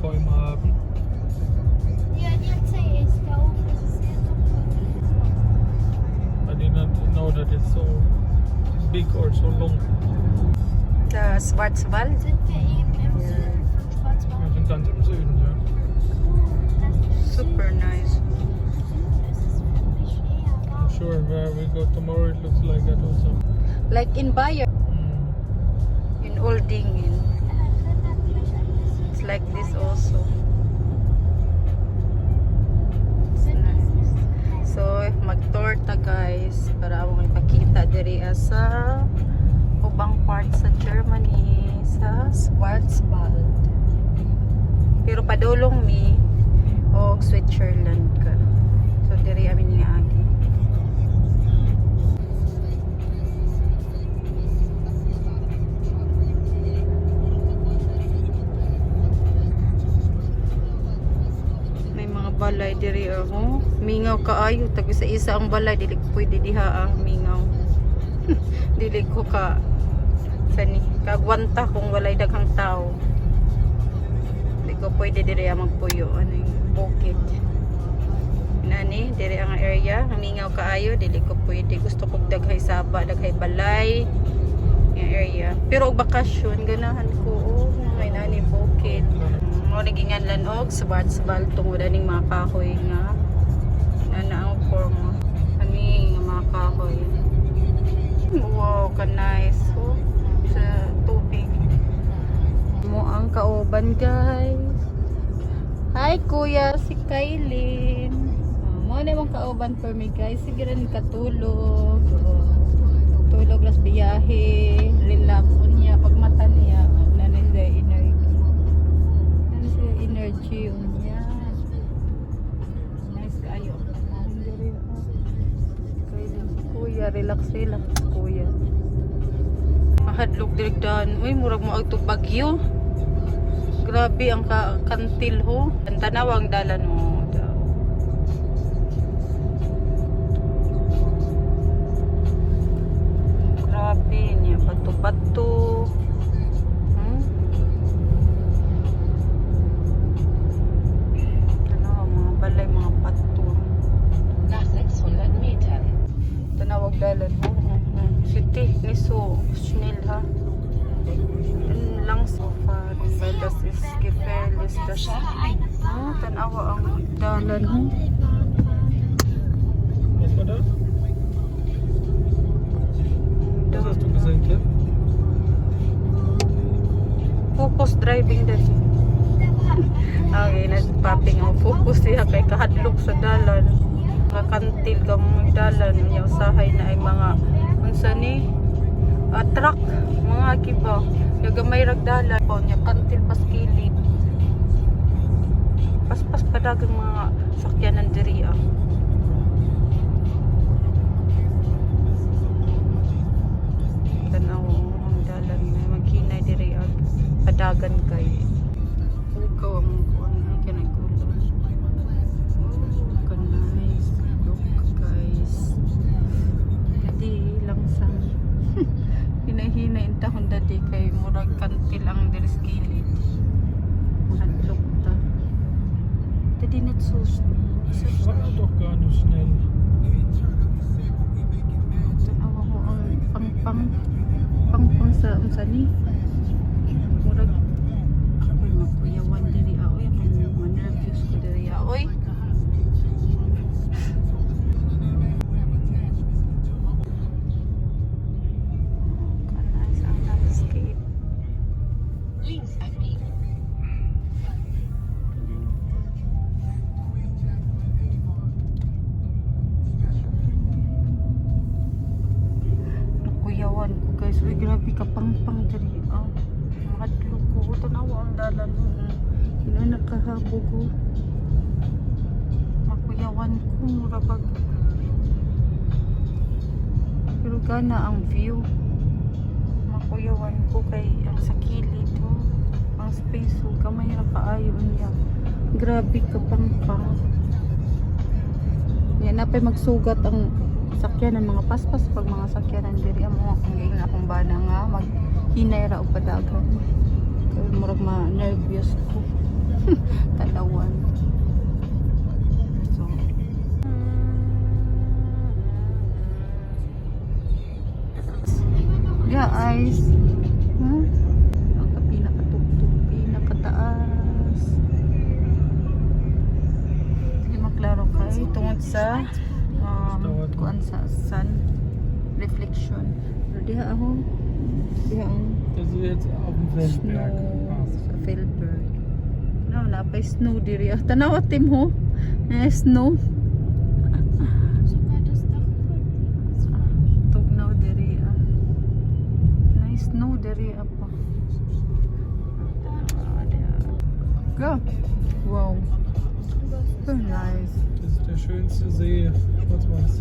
vor im Abend. Ja, die erzähle ich. Da oben ist es sehr dunkel. I did not know that it's so big or so long. Das Schwarzwald. Sind wir eben im Süden von Wir Schwarzwald? sind ganz im Süden, ja. Super nice. Das ist wirklich eher I'm warm. sure where we go tomorrow it looks like that also. Like in Bayer, in Oldingen. Erinnert mich ein bisschen. It's like this also. It's Sind nice. das- So, mag-tour ta guys para akong ipakita diri sa ubang part sa Germany, sa Schwarzwald. Pero padulong mi og Switzerland ka. So diri amin nga agi. May mga balay diri oh. Mingaw kaayo tag isa ang balay dili ko pwede diha mingaw. Dili ko ka sani kagwanta kung walay daghang tao. Dili ko pwede diri magpuyo ano yung bukid. Nani diri ang area mingaw kaayo dili ko pwede gusto kog daghay saba daghay balay yung area. Pero og bakasyon ganahan ko may nani bukid. Mo naginganlan og Schwarzwald tungod aning mga kahoy nga ang forma ani nga mga kahoy. Wow, ka nice oh, sa tubig mo ang kauban guys. Hi kuya, si Kailin. Mo na mong kauban for me guys. Sige rin katulog. Tulog las biyahe, relax unya pag mata niya nanin the energy. Nanin siya energy unya. Nice kayo. Kuya, relax kuya. Mahadlok dirigdan. Uy, murag mo agtog bagyo. Grabe ang kantil ho. Ang tanaw ang dalan mo. Grabe niya. Bato-bato. Tanaw mga balay, mga pato. Nach 600 Metern. Tanawag dalan ho. City ni so schnell ha. Lang so far, weil das ist gefährlich. Das tanawa ang dalan ho. Was war das? Was hast du gesagt, ja? Focus driving din. Okay, nagpaping ang focus siya kay kahadlok sa dalan. Kakantil ka mong dalan. Yung usahay na ay mga unsa ni truck mga kiba yung gamay ragdalan po niya kantil pas kilid paspas padagang mga sakyanan diri tanaw ang dalan may maghinay diri padagan kay ikaw ang kuan kinagulong nice look guys di lang sa hinay-hinay in tahon dati kay murag kantil ang diri skilid hadlok ta dati net sus War doch gar nicht schnell. tanawa ko ang pang sa unsa ni murag ako'y makuyawan diri oy ako man-nervous ko diri oy. Links abbiegen. Kuyawan ko guys, uy grabe ka pang diri mahadlok ko tanawa ang dalan ina nakahabog ko makuyawan ko murabag pero gana ang view makuyawan ko kay ang sa kilid ang space kamay ra kaayo niya grabe ka pang yan napay magsugat ang sakyanan mga paspas pag mga sakyanan diri amo ang akong bana nga maghinay ra og padagan kay murag ma nervous ko Talawan. So, guys. Huh? Ang pinakatugtog, pinakataas. Hindi maklaro kayo tungod sa kuan sa sun reflection. Pero diha ako. Diha ang Das ist jetzt auf dem Feldberg. sa Feldberg. No, napay snow diri. Tanaw tim ho. Snow. Sogar das Dach voll. Tugnaw diri. Nice snow diri apa. Go. Wow. So nice. Das ist der schönste See Schwarzwalds.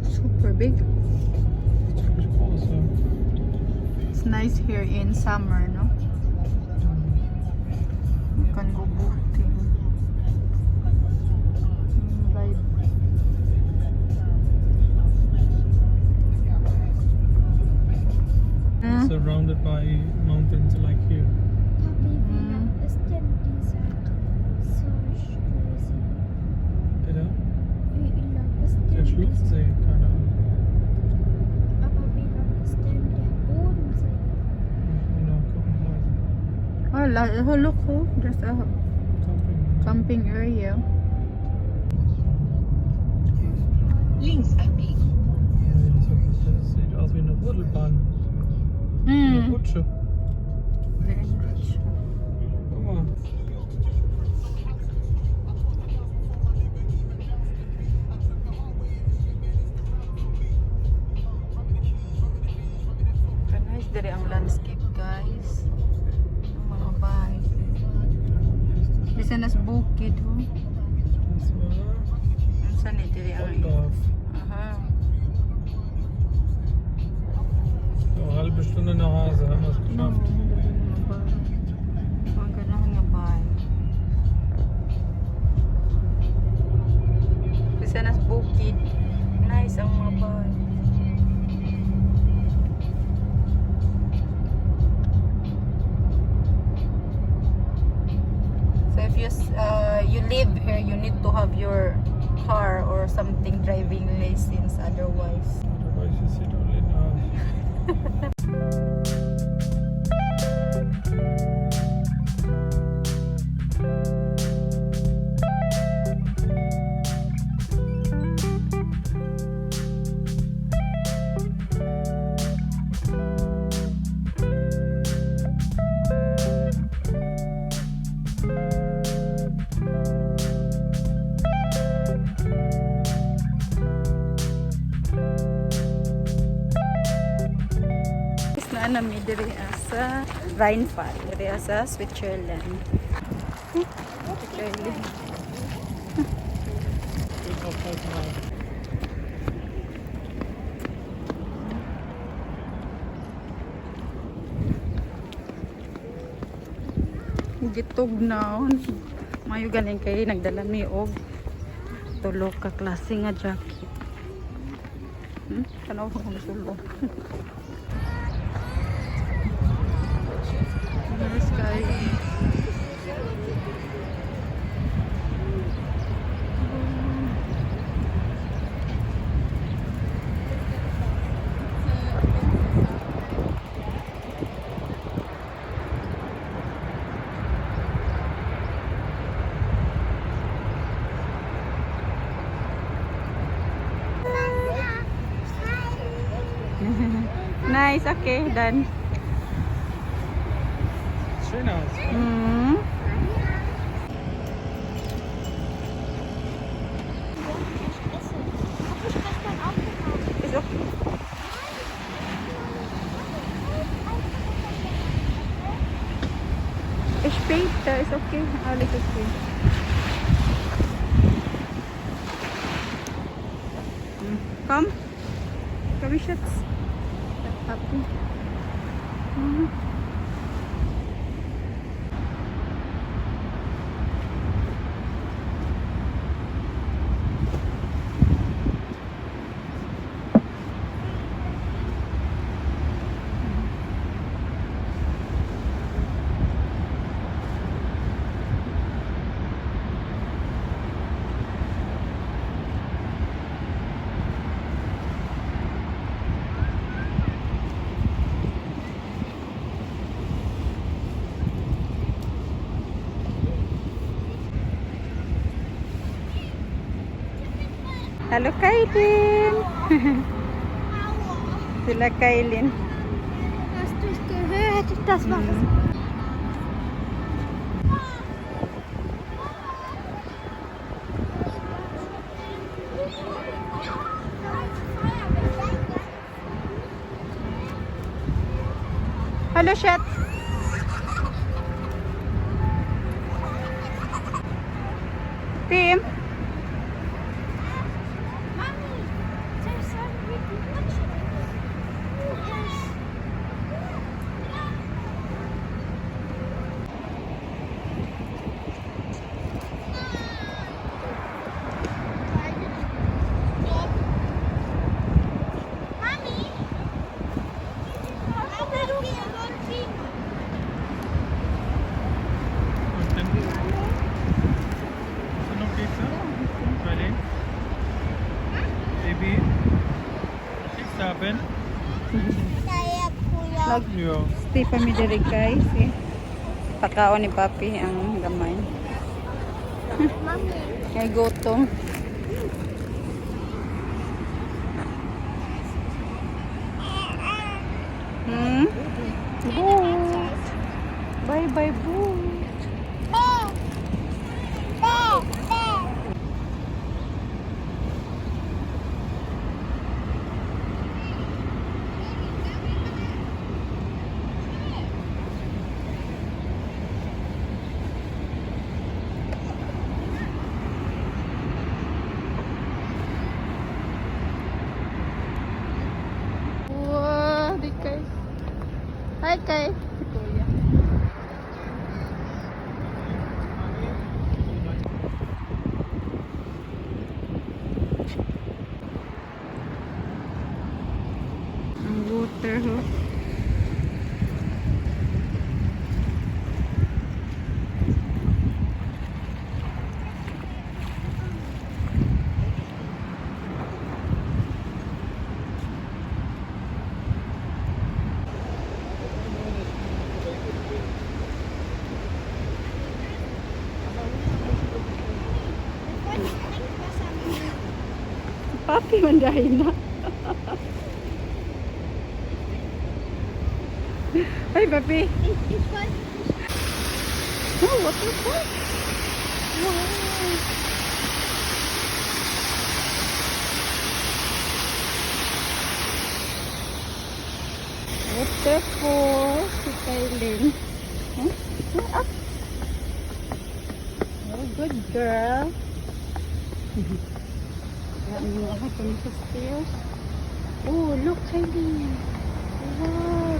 Super big. Ziemlich groß, ja. It's nice here in summer, no? You can go boating. Ride. Surrounded by mountains like here. Papi, wie lang ist denn dieser Surfsee? Bitte? Wie lang ist Der denn Schluchtsee, keine Ahnung. Aber wie lang ist denn der Bodensee? Muss man nachgucken. Oh, look, oh, there's a Camping. camping area. Links abbiegen. Nee, das sieht aus wie eine Rodelbahn. Eine Mm. Rutsche. Very much. Guck mal. Nice diri ang landscape, guys. Ang mga bahay. Isa nas bukid, oh. Das war Saan ni diri ang Oldorf. aha. So, eine halbe Stunde nach Hause haben wir es No, geschafft. mga bahay. Mga ganun nga bahay. Isa nas bukid. Nice ang mga bahay. So if you live here, you need to have your car or something driving license, otherwise. Otherwise you sit all in house. Na nami diri sa Rheinfall, diri sa Switzerland. Okay. Geht auch bald mal. Gitog na mayo ganin kay nagdala mi og tulo ka klase nga jacket. Tanaw ko sulo. Nice guys. Nice, okay, done. Schön aus. Mm. Ist okay. Später, ist okay, alles okay. Komm, komm ich jetzt. Papi. Hello, Kailin. Sila Kailin. Hast du es gehört? Das war das. Hello, Shat. Tim. Mommy, there's some big watching. Yes. Mommy, how did we go? Ano pizza? Pwede? Maybe 6, 7? Yeah. Stay pa mi diri guys. Eh. Pakaon ni Papi ang gamay. Mommy. Kay gutom. Boot. Bye bye boot. Wow, di kay. Hi kay. Si Kuya. Ang water ho. Papi mandahin na. Ay, Papi. Oh, waterfall. Wow. Waterfall. Si Kailin. Huh? Up. Oh, good girl. Sa stairs. Oh, look, Kailin. Wow.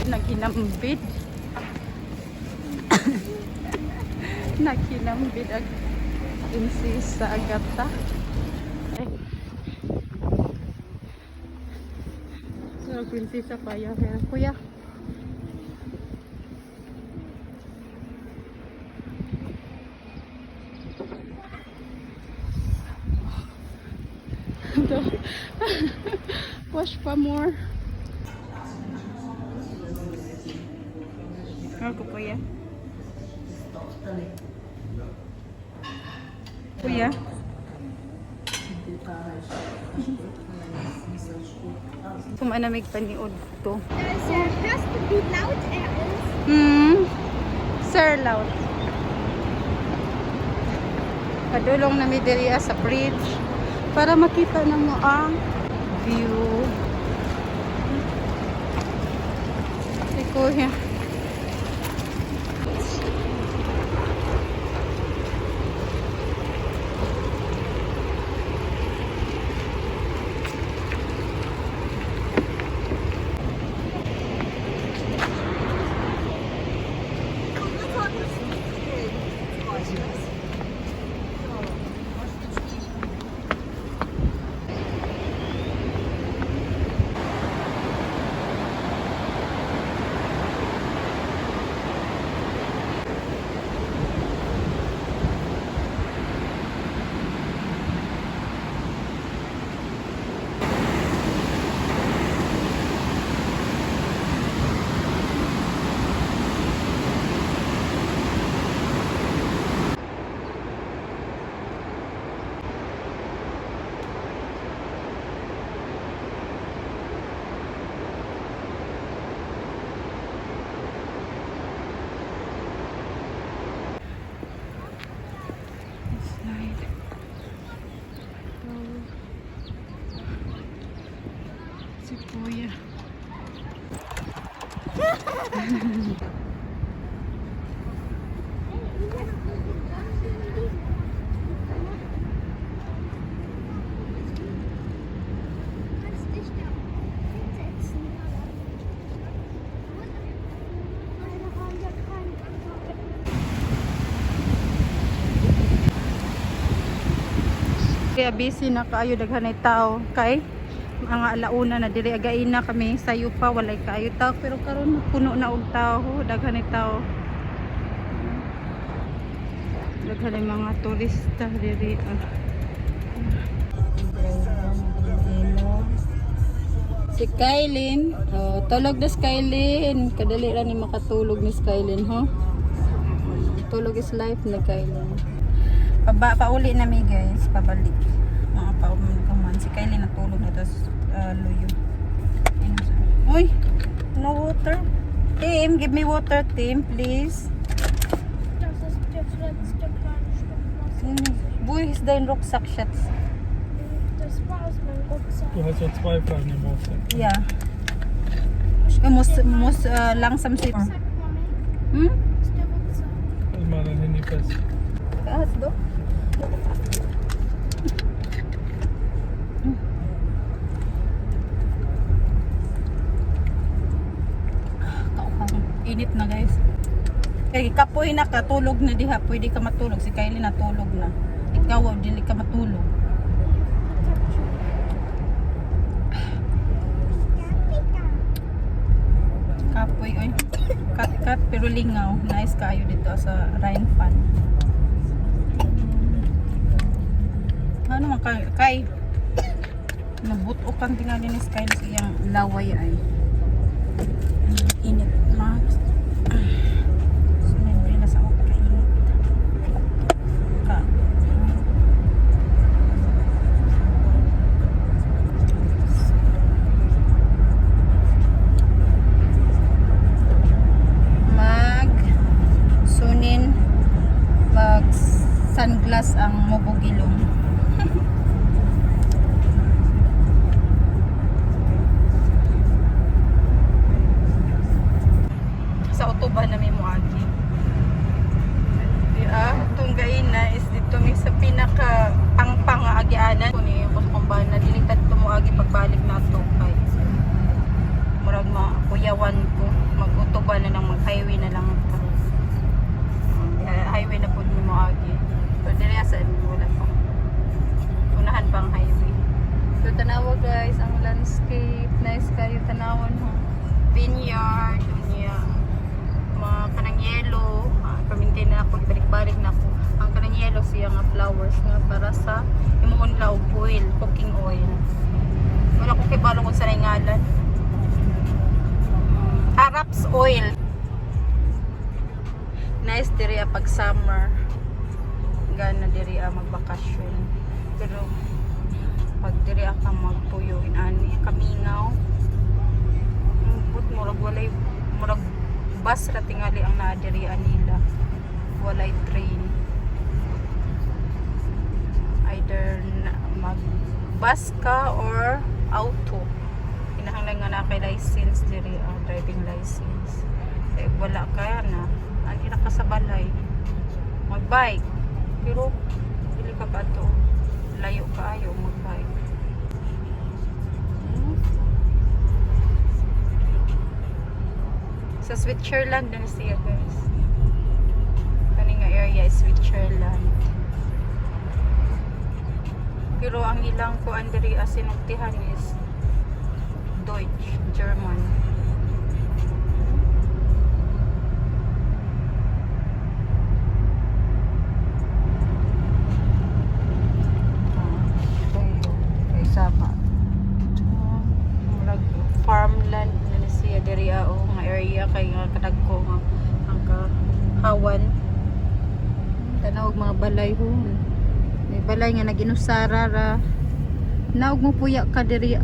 Naginambid. Naginambid ang prinsesa Agatha. Ay. So, prinsesa pa ya, kuya. Wash pa more. Ako kuya. Kuya. Kumanamig paniod to. Hörst du, wie laut er ist? Sir loud. Padulong na midiriya sa bridge para makita na mo ang view. Si kuya. kuya. Kannst dich da hinsetzen. Leider haben wir keinen. Kaya busy na kaayo daghan ay tao kay mga alauna na diri again na kami sayo pa walay kaayo tao pero karon puno na og tao daghan ay tao. Daghan ay mga turista diri. Si Kailin, oh, tulog na si Kailin. Kadali ra ni makatulog ni Kailin, ho. Tulog is life ni Kailin. Pauli na mi guys, pabalik. Mga pauman. Si Kailin natulog na tapos luyo. Uy, no water. Tim, give me water, Tim, please. Das ist jetzt letzte kleine Stück Wasser. Wo ist dein Rucksack-Schatz? Das war aus meinem Rucksack. Du hast ja 2 Flaschen im Rucksack. Ja. Du musst langsam sitzen. Rucksack, Mami. Hm? Das ist der Rucksack. Halt mal dein Handy fest. Hast du? Init na guys. Kaya kapoy na ka, tulog na diha. Pwede ka matulog. Si Kylie natulog na. Ikaw, dili ka matulog. Kapoy, oy. Kat pero lingaw. Nice kayo dito sa Rheinfall. Ano man kay nabuto kang tingali ni Sky sa iyang laway ay init ma. Sunod rin na sa ako kainit. Ka. Mag sunglass ang mubugilong. Sa otoban na may muagi. Itong gain na is dito may sa pinaka pang-agianan ko ni kung ba nadilitan ito muagi pagbalik na ito kay murag makuyawan ko mag-otoban na lang mag-highway na lang ito. Highway na po ni muagi. Pero dili sa wala pa. Unahan pang highway. So tanawa guys ang landscape. Nice kayo tanawon ho. Vineyard dunya. Mga kanang yellow. Pamintin na ako, ibalik-balik na ako. Ang kanang yellow siya nga flowers nga para sa imuon laog oil, cooking oil. Wala ko kibalo kung sa ngalan. Arabs oil. Nice diri pag summer. Gana diri magbakasyon. Pero pag diri ka magpuyo inani kamingaw. But murag walay murag bus ra tingali ang naa diri nila. Walay train. Either mag bus ka or auto. Kinahanglan nga na kay license diri driving license. Eh wala ka na ani na ka sa balay mag-bike pero dili ka bato layo kaayo mag-bike. Sa Switzerland din siya guys. Kani nga area is Switzerland. Pero ang ilang ko andiri sinugtihan is Deutsch, German. Farmland na siya diri nga area kay nga kadagko nga ang kahawan tanawag mga balay ho may balay nga naginusara ra naog mo puya ka diri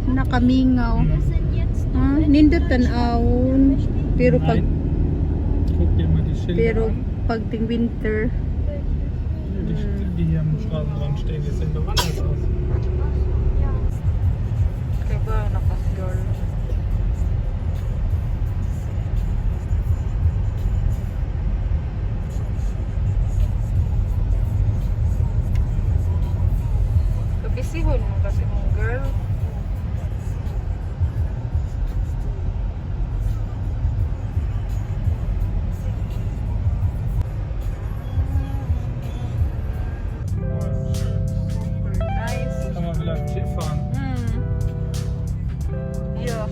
nakamingaw Wir sind jetzt nindot tan-awon pero pag Guck dir mal die Schilder pero an. pag ting winter Die hier am Straßenrand stehen, die sehen doch anders aus. ja. kaya ba nakas girl Bisihon mo kasi mong girl. Super nice. Kan man väl fahren. Ja.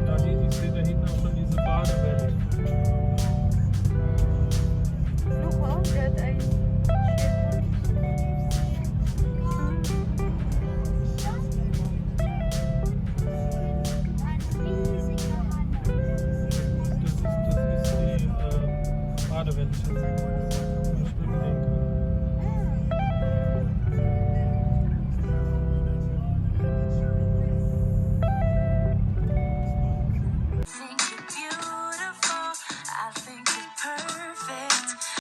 Da ich sehe da hinten auch schon diese Badewelt. Look, oh, that I... Das ist die Badewelt.